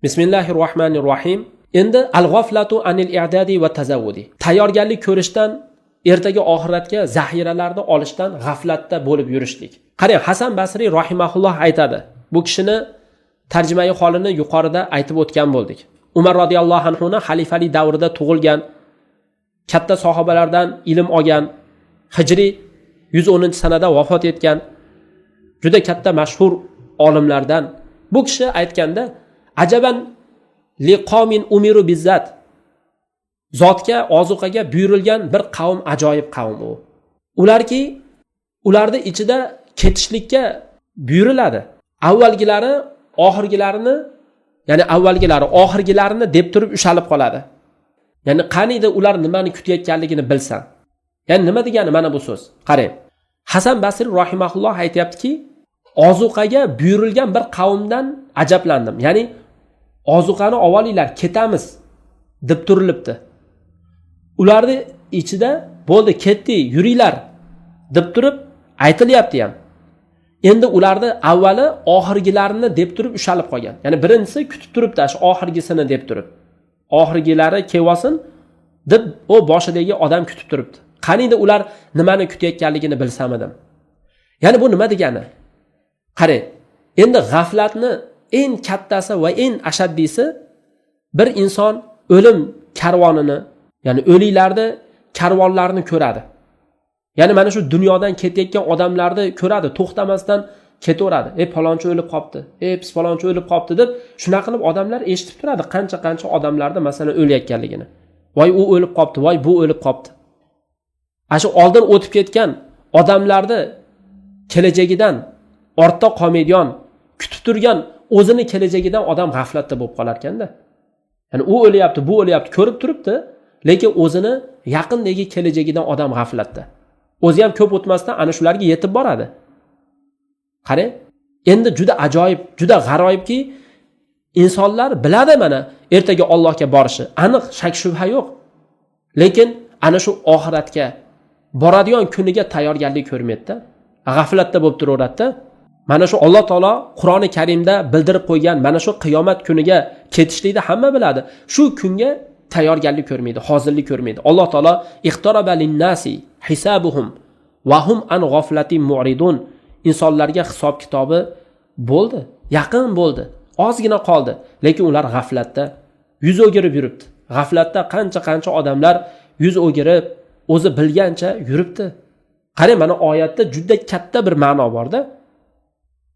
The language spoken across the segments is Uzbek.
Bismillahirrohmanirrohim. Endi al-g'aflatu anil i'dadi va tazawudi. Tayyorgarlik ko'rishdan, ertaga oxiratga zaxiralarni olishdan g'aflatda bo'lib yurishlik. Qarang, Hasan Basri rahimahulloh aytadi. Bu kishini tarjimai holini yuqorida aytib o'tgan bo'ldik. Umar radhiyallohu anhu ning xalifalik davrida tug'ilgan, katta sahobalardan ilm olgan, Hijriy 110-sanada vafot etgan, juda katta mashhur olimlardan. Bu kishi aytganda, ajaban liqomin umiru bizzat. Zotga, ozuqaga buyurilgan bir qavm ajoyib qavm u. Ularki, ularning ichida ketishlikka buyuriladi. Avvalgilari oxirgilarini, ya'ni avvalgilari oxirgilarini deb turib ushalib qoladi. Ya'ni qaniydi ular nimani kutayotganligini bilsan. Ya'ni nima degani mana bu so'z? Qarang. Hasan Basri rahimahulloh aytayaptiki, ozuqaga buyurilgan bir qavmdan ajablandim. Ya'ni ozuqani olinglar, ketamiz deb turilibdi. Ularning ichida bo'ldi, ketdi, yuringlar deb turib aytilyapti ham. Endi ularni avvali oxirgilarini deb turib ushalib qolgan. Ya'ni birinchisi kutib turibdi, shu oxirgisini deb turib. Oxirgilari kelsin deb o boshidagi odam kutib turibdi. Qaniydi ular nimani kutayotganligini bilsam edim. Ya'ni bu nima degani? Qarang, endi g'aflatni eng kattasi va eng ashaddisi bir inson o'lim karvonini, ya'ni o'liklarni karvonlarini ko'radi. Ya'ni mana shu dunyodan ketayotgan odamlarni ko'radi, to'xtamasdan ketaveradi. Falonchi o'lib qopti, pis falonchi o'lib qopti deb shunaqa qilib odamlar eshitib turadi, qancha odamlarda masalan o'layotganligini. Voy u o'lib qopti, voy bu o'lib qopti. Shu oldin o'tib ketgan odamlarni kelajagidan ortda qolmaydigan, kutib turgan o'zini kelajagidan odam g'aflatda bo'lib qolar ekanda. Ya'ni u o'lyapti, bu o'lyapti, ko'rib turibdi, lekin o'zini yaqindagi kelajagidan odam g'aflatda. O'zi ham ko'p o'tmasdan ana shularga yetib boradi. Qarang, endi juda ajoyib, juda g'aroyibki, insonlar biladi mana ertaga Allohga borishi, aniq shak shubha yo'q. Lekin ana shu oxiratga boradigan kuniga tayyorgarlik ko'rmaydi-da. G'aflatda bo'lib turaveradi-da. Mana shu Alloh taolo Qur'oni Karimda bildirib qo'ygan mana shu qiyomat kuniga ketishlikni hamma biladi. Shu kunga tayyorgarlik ko'rmaydi, hozirlik ko'rmaydi. Alloh taolo iqtaraba lin-nasi hisabuhum va hum an g'aflatin mu'ridun. Insonlarga hisob kitobi bo'ldi, yaqin bo'ldi, ozgina qoldi, lekin ular g'aflatda yuz o'girib yuribdi. G'aflatda qancha odamlar yuz o'girib, o'zi bilgancha yuribdi. Qarang, mana oyatda juda katta bir ma'no bor-da.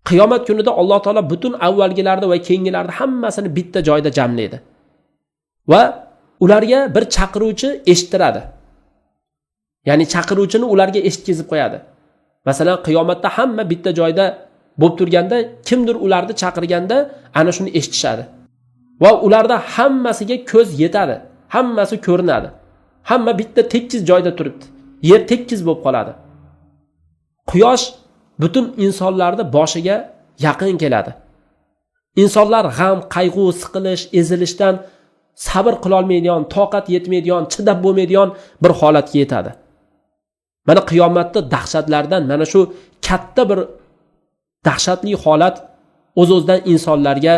Qiyomat kunida Alloh taolo butun avvalgilarni va keyingilarni hammasini bitta joyda jamlaydi. Va ularga bir chaqiruvchi eshittiradi. Ya'ni chaqiruvchini ularga eshitkizib qo'yadi. Masalan, qiyomatda hamma bitta joyda bo'lib turganda, kimdir ularni chaqirganda ana shuni eshitishadi. Va ularda hammasiga ko'z yetadi, hammasi ko'rinadi. Hamma bitta tekis joyda turibdi. Yer tekis bo'lib qoladi. Quyosh butun insonlarning boshiga yaqin keladi. Insonlar g'am, qayg'u, siqilish, ezilishdan sabr qila olmaydigan, toqat yetmaydigan, chidab bo'lmaydigan bir holatga yetadi. Mana qiyomatda dahshatlardan mana shu katta bir dahshatli holat o'z-o'zidan insonlarga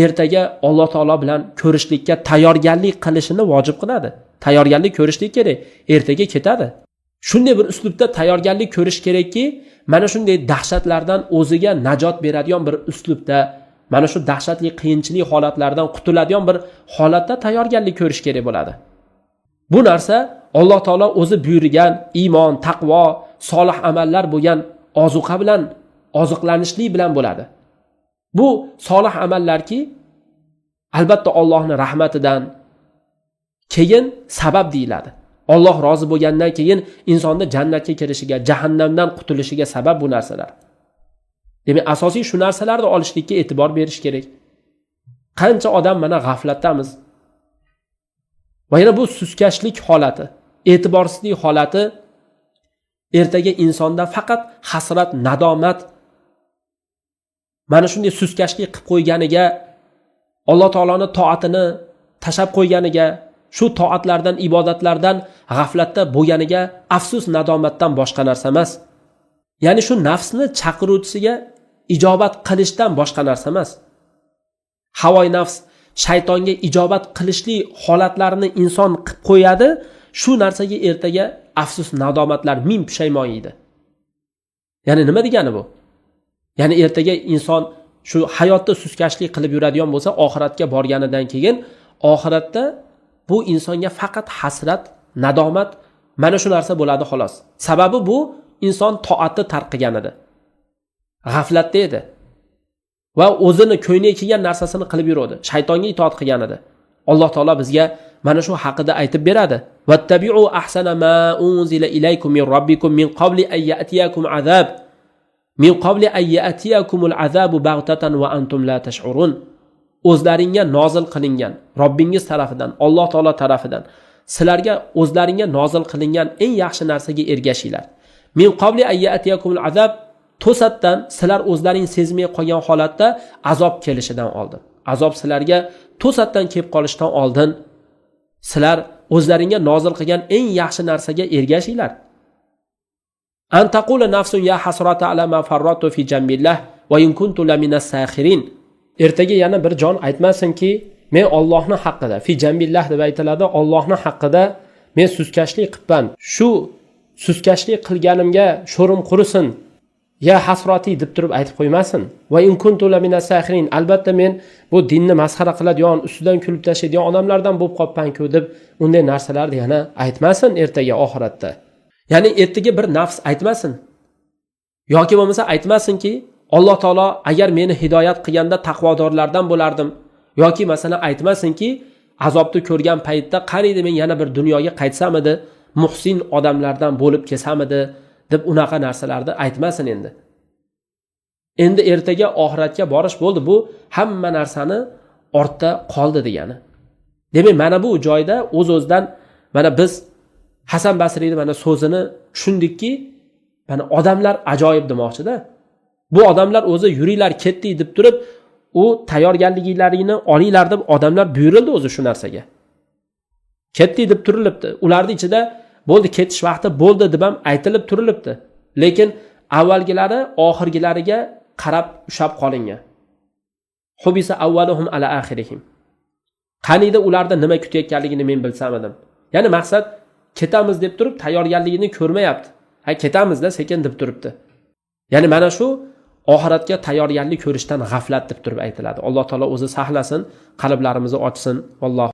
ertaga Alloh taolo bilan ko'rishlikka tayyorgarlik qilishini vojib qiladi. Tayyorgarlik ko'rishlik kerak, ertaga ketadi. Shunday bir uslubda tayyorgarlik ko'rish kerakki, mana shunday dahshatlardan o'ziga najot beradigan bir uslubda, mana shu dahshatli qiyinchilik holatlardan qutuladigan bir holatda tayyorgarlik ko'rish kerak bo'ladi. Bu narsa Alloh taolo o'zi buyurgan iymon, taqvo, solih amallar bo'lgan ozuqa bilan, oziqlanishlik bilan bo'ladi. Bu solih amallarki, albatta Allohning rahmatidan keyin sabab deyiladi. Alloh rozi bo'lgandan keyin insonni jannatga kirishiga, jahannamdan qutulishiga sabab bu narsalar. Demak, asosiy shu narsalarni olishlikka e'tibor berish kerak. Qancha odam mana g'aflatdamiz. Va yana bu suskashlik holati, e'tiborsizlik holati ertaga insonda faqat hasrat, nadomat, mana shunday suskashlik qilib qo'yganiga, Alloh taoloning toatini tashab qo'yganiga, shu toatlardan, ibodatlardan g'aflatda bo'lganiga afsus, nadomatdan boshqa narsa emas. Ya'ni shu nafsni chaqiruvchisiga ijobat qilishdan boshqa narsa emas. Havoy nafs shaytonga ijobat qilishli holatlarini inson qilib qo'yadi. Shu narsaga ertaga afsus, nadomatlar, ming pushaymon yeydi. Ya'ni nima degani bu? Ya'ni ertaga inson shu hayotda suskashlik qilib yuradigan bo'lsa, oxiratga borganidan keyin oxiratda bu insonga faqat hasrat, nadomat, mana shu narsa bo'ladi xolos. Sababi bu inson toatni tark qilgan edi. G'aflatda edi. Va o'zini ko'yniga kelgan narsasini qilib yuradi. Shaytonga itoat qilgan edi. Alloh taolo bizga mana shu haqida aytib beradi. Vattabi'u ahsana ma unzila ilaykum min robbikum min qabli an ya'tiyakum azab. Min qabli an ya'tiyakumul azabu baghtatan va antum la tash'urun. O'zlaringga nozil qilingan Robbingiz tarafidan, Alloh taolo tarafidan sizlarga o'zlaringga nozil qilingan eng yaxshi narsaga ergashinglar. Min qabli an ya'tiyakumul azab, to'satdan sizlar o'zlaring sezmay qolgan holatda azob kelishidan oldin. Azob sizlarga to'satdan kelib qolishidan oldin sizlar o'zlaringga nozil qilgan eng yaxshi narsaga ergashinglar. Antaqula nafsun ya hasrata ala ma farratu fi jambillah va in kuntu laminas sakhirin. Ertaga yana bir jon aytmasinki, men Allohning haqqida, fi jambillah deb aytiladi, Allohning haqqida men suskashlik qilibman. Shu suskashlik qilganimga sho'rim qurisin. Ya hasrati deb turib aytib qo'ymasin. Va in kuntu laminas sakhirin. Albatta men bu dinni masxara qiladigan, ustidan kulib tashlaydigan odamlardan bo'lib qolibman-ku deb unday narsalarni yana aytmasin ertaga oxiratda. Ya'ni ertaga bir nafs aytmasin. Yoki bo'lmasa aytmasinki, Alloh taolo agar meni hidoyat qilganda taqvodorlardan bo'lardim. Yoki masalan aytmasinki, azobni ko'rgan paytda qariydi men yana bir dunyoga qaytsam edi, muhsin odamlardan bo'lib kelsam edi deb unaqa narsalarni aytmasin endi. Endi ertaga oxiratga borish bo'ldi, bu hamma narsani ortda qoldi degani. Demak, mana bu joyda o'z-o'zidan mana biz Hasan Basriyning mana so'zini tushundikki, mana odamlar ajoyib demoqchi-da. Bu odamlar o'zi yuringlar ketdik deb turib, u tayyorgarliklarini olinglar deb odamlar buyurildi o'zi shu narsaga. Ketdik deb turilibdi. Ularning ichida bo'ldi, ketish vaqti bo'ldi deb ham aytilib turilibdi. Lekin avvalgilari oxirgilariga qarab ushab qolingan. Hubisa avvaluhum ala axirihim. Qaniydi ularda nima kutayotganligini men bilsam edim. Ya'ni maqsad ketamiz deb turib tayyorgarligini ko'rmayapti. Ha, ketamizda sekin deb turibdi. Ya'ni mana shu oxiratga tayyorgarlik ko'rishdan g'aflat deb turib aytiladi. Alloh taolo o'zi saqlasin, qalblarimizni ochsin. Valloh